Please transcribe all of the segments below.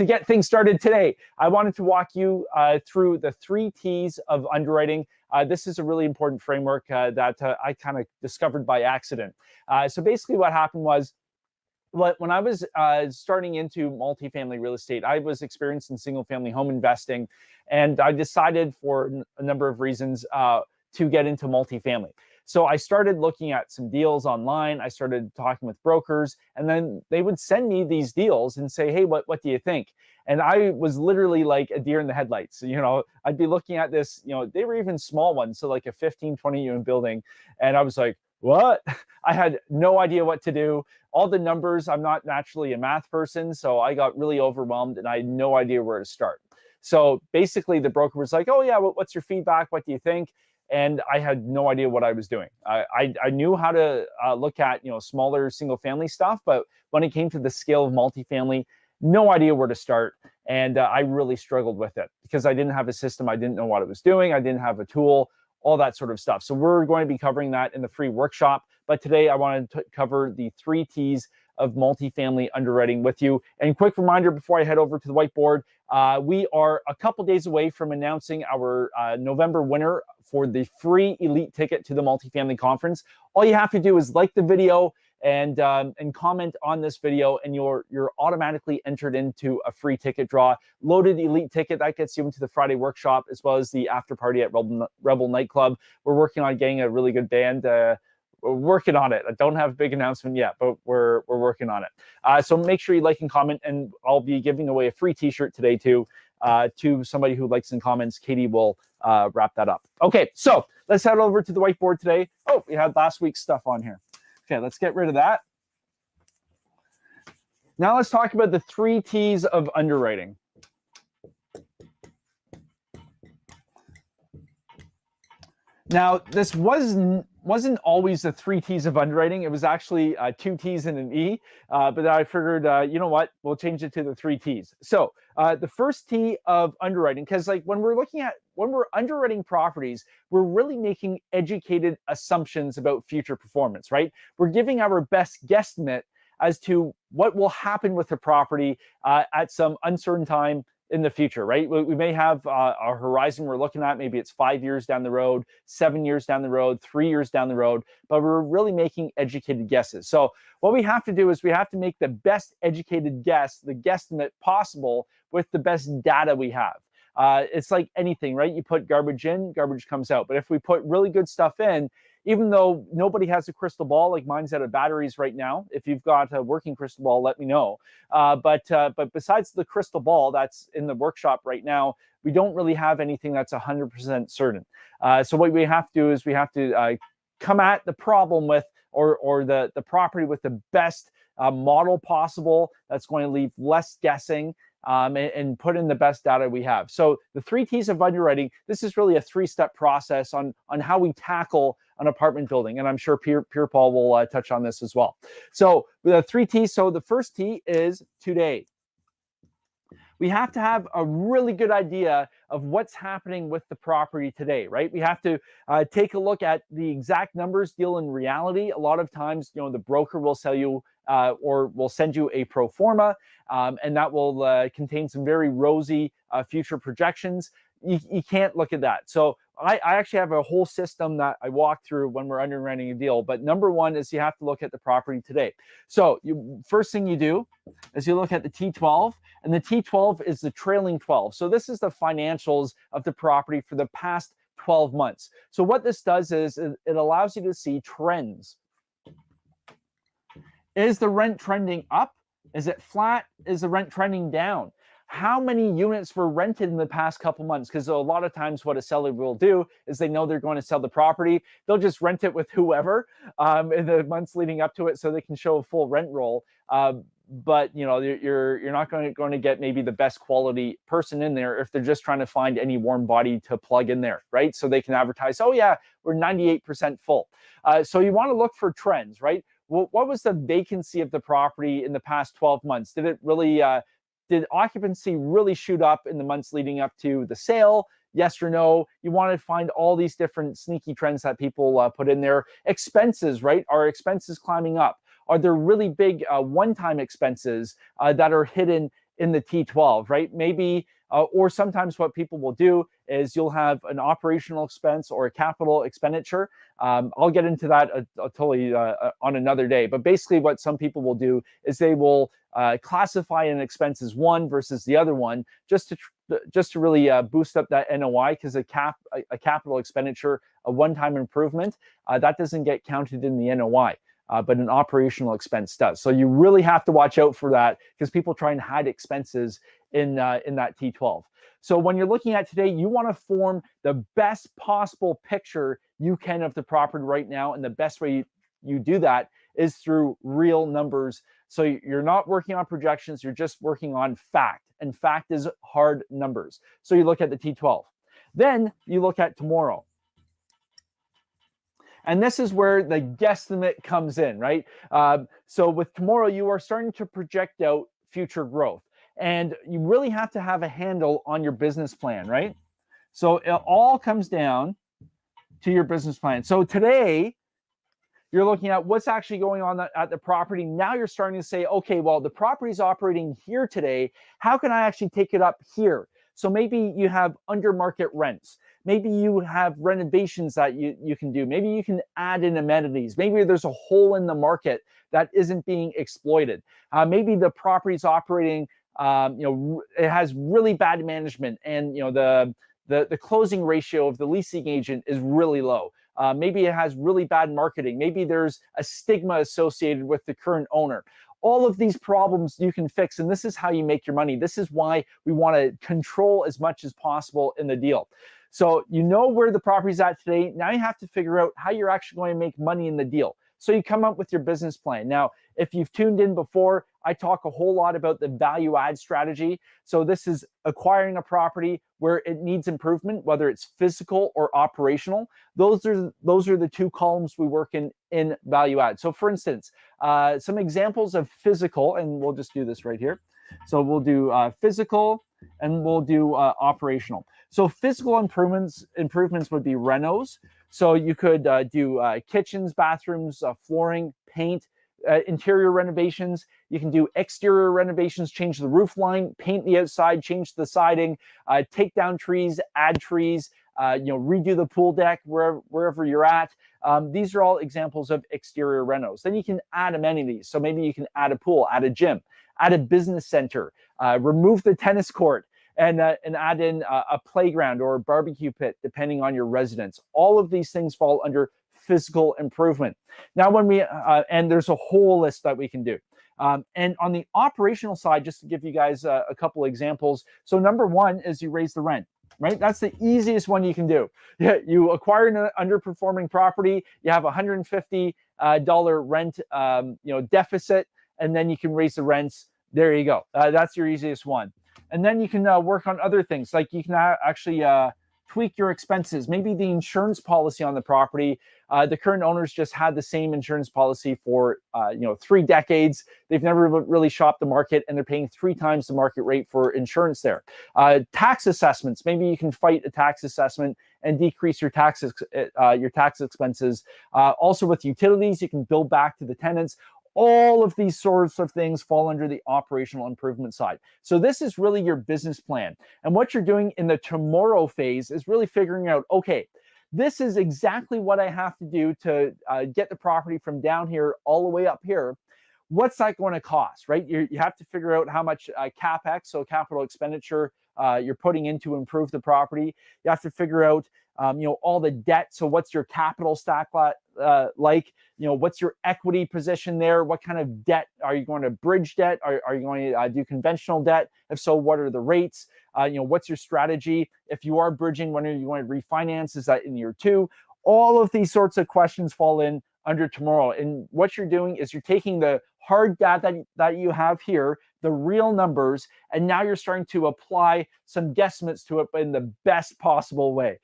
to get things started today, I wanted to walk you through the 3 T's of underwriting. This is a really important framework that I kind of discovered by accident. So basically what happened was, when I was starting into multifamily real estate, I was experienced in single family home investing, and I decided for a number of reasons to get into multifamily. So I started looking at some deals online. I started talking with brokers, and then they would send me these deals and say, hey, what do you think? And I was literally like a deer in the headlights. I'd be looking at this, they were even small ones. So like a 15, 20 unit building. And I was like, what? I had no idea what to do. All the numbers, I'm not naturally a math person, so I got really overwhelmed and I had no idea where to start. So basically the broker was like, oh yeah, what's your feedback? What do you think? And I had no idea what I was doing. I knew how to look at smaller single family stuff, but when it came to the scale of multifamily, no idea where to start. And I really struggled with it because I didn't have a system. I didn't know what I was doing. I didn't have a tool, all that sort of stuff. So we're going to be covering that in the free workshop. But today I wanted to cover the 3 T's of multifamily underwriting with you. And quick reminder before I head over to the whiteboard, we are a couple days away from announcing our November winner for the free elite ticket to the multifamily conference. All you have to do is like the video and comment on this video, and you're automatically entered into a free ticket draw. Loaded elite ticket that gets you into the Friday workshop as well as the after party at Rebel Nightclub. We're working on getting a really good band. We're working on it. I don't have a big announcement yet, but we're working on it. So make sure you like and comment, and I'll be giving away a free t-shirt today too to somebody who likes and comments. Katie will wrap that up. Okay, so let's head over to the whiteboard today. Oh, we had last week's stuff on here. Okay, let's get rid of that. Now let's talk about the 3 T's of underwriting. Now, this wasn't always the 3 T's of underwriting. It was actually 2 T's and an E, but I figured, you know what, we'll change it to the 3 T's. So the first T of underwriting, because like when we're underwriting properties, we're really making educated assumptions about future performance, right? We're giving our best guesstimate as to what will happen with the property at some uncertain time in the future, right? We may have a horizon we're looking at. Maybe it's 5 years down the road, 7 years down the road, 3 years down the road, but we're really making educated guesses. So what we have to do is we have to make the best educated guess, the guesstimate possible with the best data we have. It's like anything, right? You put garbage in, garbage comes out. But if we put really good stuff in, even though nobody has a crystal ball, like mine's out of batteries right now. If you've got a working crystal ball, let me know. But besides the crystal ball that's in the workshop right now, we don't really have anything that's 100% certain. So what we have to do is we have to come at the problem with, or the property with the best model possible that's going to leave less guessing, and put in the best data we have. So the 3 T's of underwriting, this is really a 3-step process on how we tackle an apartment building. And I'm sure Pierre Paul will touch on this as well. So the 3 T's, so the first T is today. We have to have a really good idea of what's happening with the property today, right? We have to take a look at the exact numbers, deal in reality. A lot of times, the broker will sell you or will send you a pro forma, and that will contain some very rosy future projections. You can't look at that. So I actually have a whole system that I walk through when we're underwriting a deal. But number one is you have to look at the property today. So first thing you do is you look at the T12, and the T12 is the trailing 12. So this is the financials of the property for the past 12 months. So what this does is it allows you to see trends. Is the rent trending up? Is it flat? Is the rent trending down? How many units were rented in the past couple months? Because a lot of times what a seller will do is they know they're going to sell the property. They'll just rent it with whoever in the months leading up to it so they can show a full rent roll. But you're not going to get maybe the best quality person in there if they're just trying to find any warm body to plug in there, right? So they can advertise, oh yeah, we're 98% full. So you want to look for trends, right? Well, what was the vacancy of the property in the past 12 months? Did it really did occupancy really shoot up in the months leading up to the sale? Yes or no? You want to find all these different sneaky trends that people put in there. Expenses, right? Are expenses climbing up? Are there really big one-time expenses that are hidden in the T12, right? Maybe, or sometimes what people will do is you'll have an operational expense or a capital expenditure. I'll get into that totally on another day. But basically what some people will do is they will classify an expense as one versus the other one just to really boost up that NOI, because a capital expenditure, a one-time improvement, that doesn't get counted in the NOI. But an operational expense does. So you really have to watch out for that, because people try and hide expenses in that T12. So when you're looking at today, you want to form the best possible picture you can of the property right now. And the best way you do that is through real numbers. So you're not working on projections, you're just working on fact. And fact is hard numbers. So you look at the T12. Then you look at tomorrow. And this is where the guesstimate comes in, right? So with tomorrow, you are starting to project out future growth. And you really have to have a handle on your business plan, right? So it all comes down to your business plan. So today, you're looking at what's actually going on at the property. Now you're starting to say, okay, well, the property's operating here today. How can I actually take it up here? So maybe you have under market rents. Maybe you have renovations that you can do. Maybe you can add in amenities. Maybe there's a hole in the market that isn't being exploited. Maybe the property's operating, it has really bad management, and the closing ratio of the leasing agent is really low. Maybe it has really bad marketing. Maybe there's a stigma associated with the current owner. All of these problems you can fix, and this is how you make your money. This is why we want to control as much as possible in the deal. So you know where the property's at today. Now you have to figure out how you're actually going to make money in the deal. So you come up with your business plan. Now, if you've tuned in before, I talk a whole lot about the value add strategy. So this is acquiring a property where it needs improvement, whether it's physical or operational. Those are the two columns we work in value add. So for instance, some examples of physical, and we'll just do this right here. So we'll do physical and we'll do operational. So physical improvements would be renos. So you could do kitchens, bathrooms, flooring, paint, interior renovations. You can do exterior renovations, change the roof line, paint the outside, change the siding, take down trees, add trees, redo the pool deck wherever you're at. These are all examples of exterior renos. Then you can add amenities. So maybe you can add a pool, add a gym, add a business center, remove the tennis court, and add in a playground or a barbecue pit, depending on your residence. All of these things fall under physical improvement. Now, when we, and there's a whole list that we can do. And on the operational side, just to give you guys a couple examples. So number one is you raise the rent, right? That's the easiest one you can do. You acquire an underperforming property, you have $150 rent, deficit, and then you can raise the rents. There you go. That's your easiest one. And then you can work on other things, like you can actually tweak your expenses. Maybe the insurance policy on the property, the current owners just had the same insurance policy for 3 decades. They've never really shopped the market, and they're paying 3 times the market rate for insurance there. Tax assessments. Maybe you can fight a tax assessment and decrease your tax expenses. Also with utilities, you can bill back to the tenants. All of these sorts of things fall under the operational improvement side. So this is really your business plan. And what you're doing in the tomorrow phase is really figuring out, okay, this is exactly what I have to do to get the property from down here all the way up here. What's that going to cost, right? You have to figure out how much CapEx, so capital expenditure, you're putting in to improve the property. You have to figure out all the debt. So what's your capital stack like? What's your equity position there? What kind of debt? Are you going to bridge debt? Are you going to do conventional debt? If so, what are the rates? What's your strategy? If you are bridging, when are you going to refinance? Is that in year 2? All of these sorts of questions fall in under tomorrow. And what you're doing is you're taking the hard data that you have here, the real numbers, and now you're starting to apply some guesstimates to it, but in the best possible way,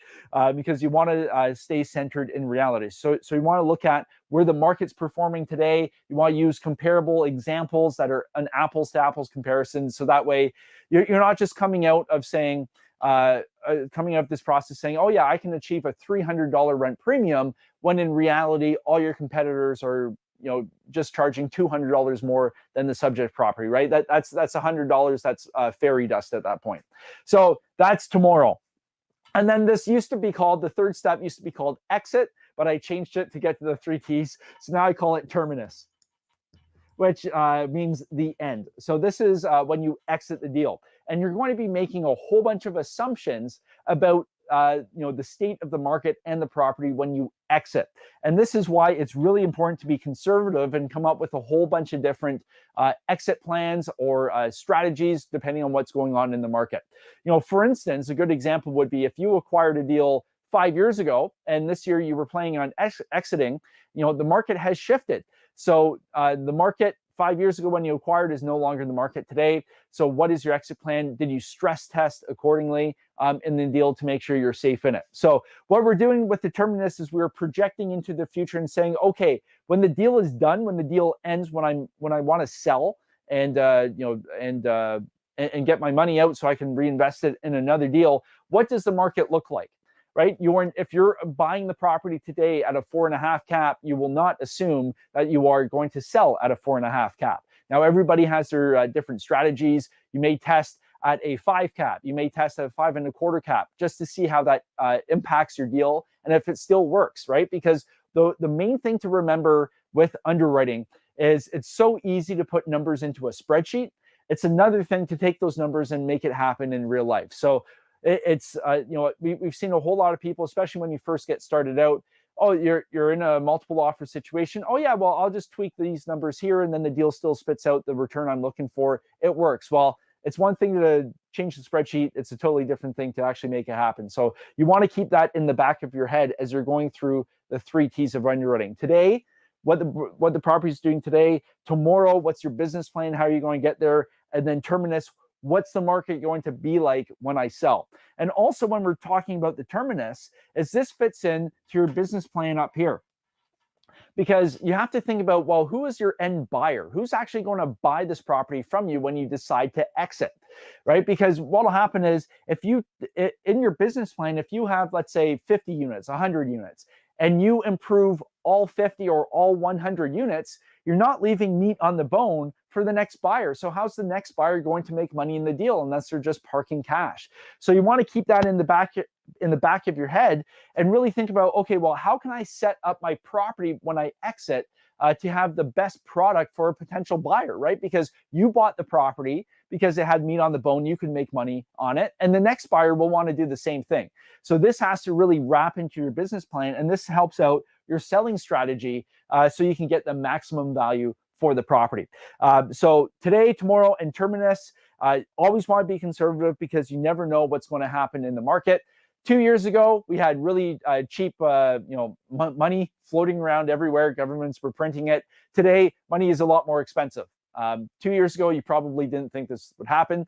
because you want to stay centered in reality. So you want to look at where the market's performing today. You want to use comparable examples that are an apples to apples comparison. So that way you're not just coming out of saying, coming up this process saying, oh yeah, I can achieve a $300 rent premium, when in reality, all your competitors are just charging $200 more than the subject property, right? That's $100. That's fairy dust at that point. So that's tomorrow. And then this used to be called, the third step used to be called exit, but I changed it to get to the 3 T's. So now I call it terminus, which means the end. So this is when you exit the deal. And you're going to be making a whole bunch of assumptions about the state of the market and the property when you exit. And this is why it's really important to be conservative and come up with a whole bunch of different exit plans or strategies depending on what's going on in the market. For instance, a good example would be if you acquired a deal 5 years ago and this year you were planning on exiting, the market has shifted. So the market 5 years ago when you acquired is no longer the market today. So what is your exit plan? Did you stress test accordingly in the deal to make sure you're safe in it? So what we're doing with the terminus is we're projecting into the future and saying, okay, when the deal is done, when the deal ends, when I want to sell and get my money out so I can reinvest it in another deal, what does the market look like? Right? If you're buying the property today at a 4.5 cap, you will not assume that you are going to sell at a 4.5 cap. Now, everybody has their different strategies. You may test at a 5 cap. You may test at a 5.25 cap just to see how that impacts your deal and if it still works, right? Because the main thing to remember with underwriting is it's so easy to put numbers into a spreadsheet. It's another thing to take those numbers and make it happen in real life. So we've seen a whole lot of people, especially when you first get started out. Oh, you're in a multiple offer situation. Oh yeah, well, I'll just tweak these numbers here and then the deal still spits out the return I'm looking for. It works. Well, it's one thing to change the spreadsheet. It's a totally different thing to actually make it happen. So you want to keep that in the back of your head as you're going through the 3 T's of underwriting. Today, what the property is doing today, tomorrow, what's your business plan? How are you going to get there? And then terminus, what's the market going to be like when I sell? And also when we're talking about the terminus, is this fits in to your business plan up here. Because you have to think about, well, who is your end buyer? Who's actually going to buy this property from you when you decide to exit, right? Because what will happen is if you, in your business plan, if you have, let's say 50 units, 100 units, and you improve all 50 or all 100 units, you're not leaving meat on the bone for the next buyer. So how's the next buyer going to make money in the deal unless they're just parking cash? So you want to keep that in the back of your head and really think about, okay, well, how can I set up my property when I exit to have the best product for a potential buyer, right? Because you bought the property because it had meat on the bone, you can make money on it. And the next buyer will want to do the same thing. So this has to really wrap into your business plan. And this helps out your selling strategy so you can get the maximum value for the property. So today, tomorrow, and terminus, always want to be conservative because you never know what's going to happen in the market. 2 years ago, we had really cheap money floating around everywhere. Governments were printing it. Today, money is a lot more expensive. 2 years ago, you probably didn't think this would happen.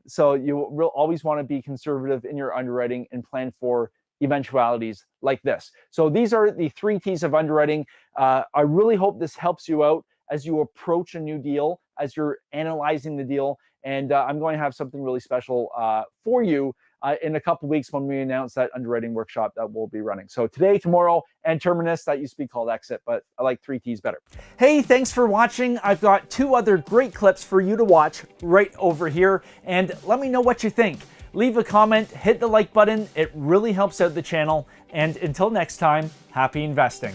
So you will always want to be conservative in your underwriting and plan for eventualities like this. So these are the 3 T's of underwriting. I really hope this helps you out as you approach a new deal, as you're analyzing the deal. And I'm going to have something really special for you in a couple of weeks when we announce that underwriting workshop that we'll be running. So today, tomorrow, and terminus, that used to be called exit, but I like 3 T's better. Hey, thanks for watching. I've got 2 other great clips for you to watch right over here. And let me know what you think. Leave a comment, hit the like button. It really helps out the channel. And until next time, happy investing.